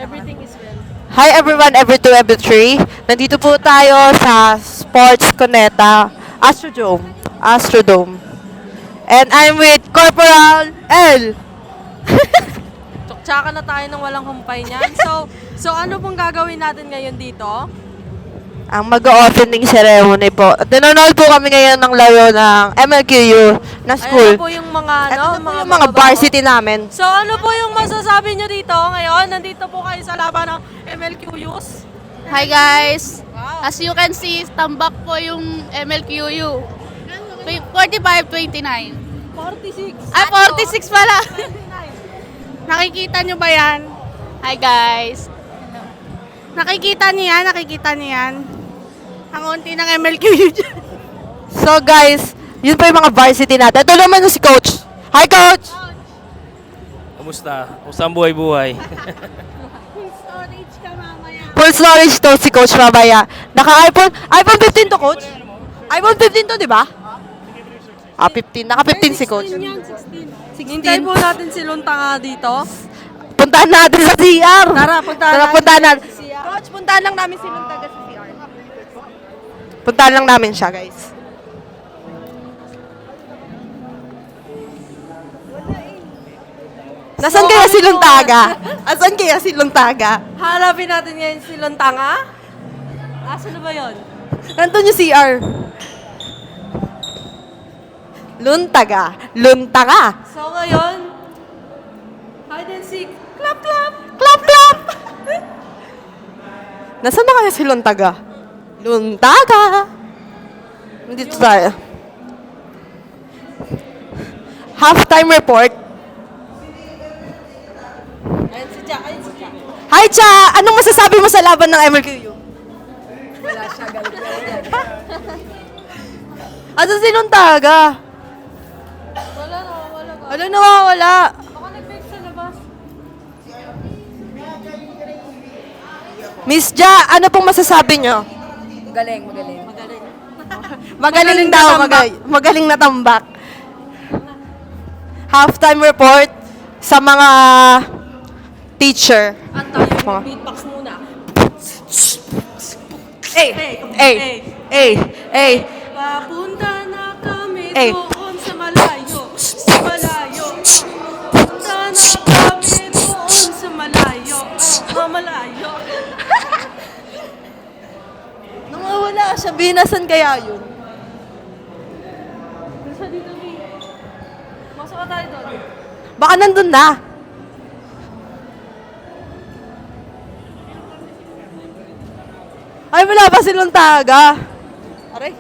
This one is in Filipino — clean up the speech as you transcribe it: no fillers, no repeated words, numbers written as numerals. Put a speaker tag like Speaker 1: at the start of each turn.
Speaker 1: Everything is well.
Speaker 2: Hi everyone, every two, every three. Nandito po tayo sa Sports Cuneta, Astrodome. And I'm with Corporal L.
Speaker 1: Tsaka na tayo ng walang humpay niyan. So ano pong gagawin natin ngayon dito?
Speaker 2: Ang mag-opening ceremony po. Nanonood po kami ngayon ng laro ng MLQU na school.
Speaker 1: Ayan na po yung mga,
Speaker 2: Ito na po yung mga
Speaker 1: babae.
Speaker 2: varsity namin.
Speaker 1: So ano po yung masasabi nyo dito ngayon? Nandito po kayo sa laban ng MLQUs.
Speaker 3: Hi guys!
Speaker 1: Wow.
Speaker 3: As you can see, tambak po yung MLQU. 45-29.
Speaker 1: 46.
Speaker 3: Ay, 46 pala! Nakikita nyo ba yan? Hi guys! Nakikita niyo yan? Nakikita niyo yan? Ang unti ng MLQU dyan.
Speaker 2: So guys, yun po yung mga varsity natin. Ito naman si Coach. Hi Coach!
Speaker 4: Kamusta? Kamusta ang buhay-buhay?
Speaker 3: Storage ka mamaya.
Speaker 2: Full storage to si Coach mamaya. Naka-iPhone 15 to Coach? iPhone 15 to, di ba? 15. Naka-15 si Coach.
Speaker 1: 16. Hintayin po natin si Luntanga dito.
Speaker 2: Puntahan natin sa CR.
Speaker 1: Tara,
Speaker 2: puntahan natin.
Speaker 1: si
Speaker 2: Coach, puntahan lang namin si Luntaga sa CR. Puntahan lang namin siya, guys. Nasaan kaya si Luntaga? Asan kaya si Luntaga?
Speaker 1: Hanapin natin ngayon si Luntanga. Asan na ba yun?
Speaker 2: Nandun yung CR. Luntaga.
Speaker 1: So ngayon, hide and seek. Clap, clap.
Speaker 2: Clap, clap! Nasaan na kaya si Luntaga? Luntaga! Nandito tayo. Halftime report.
Speaker 1: Ayun si Jack, ayun si Jack.
Speaker 2: Hi, Cha! Anong masasabi mo sa laban ng MLQU?
Speaker 1: Wala siya, galit yan.
Speaker 2: Asan si Luntaga?
Speaker 1: Wala na, wala ka.
Speaker 2: Ano nawawala?
Speaker 1: Baka nag-fix sa labas.
Speaker 2: Miss Ja, ano pong masasabi nyo?
Speaker 1: Magaling.
Speaker 2: Magaling daw, magaling na tambak. Halftime report sa mga teacher.
Speaker 1: At tayo
Speaker 2: Mga-
Speaker 1: yung beatbox muna.
Speaker 2: Hey.
Speaker 1: Papunta na kami
Speaker 2: Eh.
Speaker 1: doon sa malayo. Sa malayo. Papunta na kami doon sa malayo. Malayo.
Speaker 2: Nawawala siya, binasan kaya yun?
Speaker 1: Nasa dito, Mi. Masok ka tayo doon.
Speaker 2: Baka nandun na. Ay, wala pa si Luntaga. Aray.